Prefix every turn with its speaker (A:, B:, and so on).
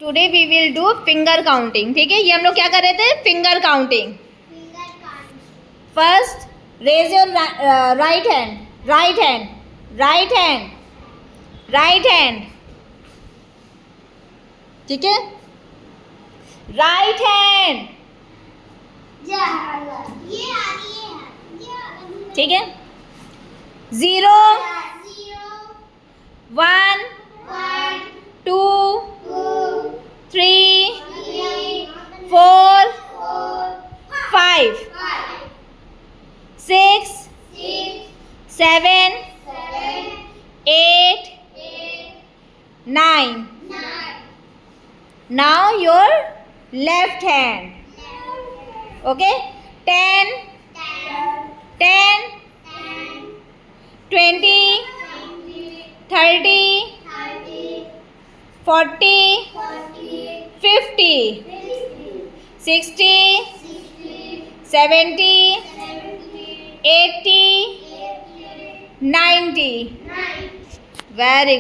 A: Today we will do finger counting. ठीक है, ये हम लोग क्या कर रहे थे? Finger counting. First raise your right hand. Right hand. Right hand. Right hand. ठीक है, राइट हैंड. ठीक है. 0 1 2 3 4 5 6 7 8 9. Now your left hand. Okay, 10 10 20 30 40 50 60 70 80 90. Very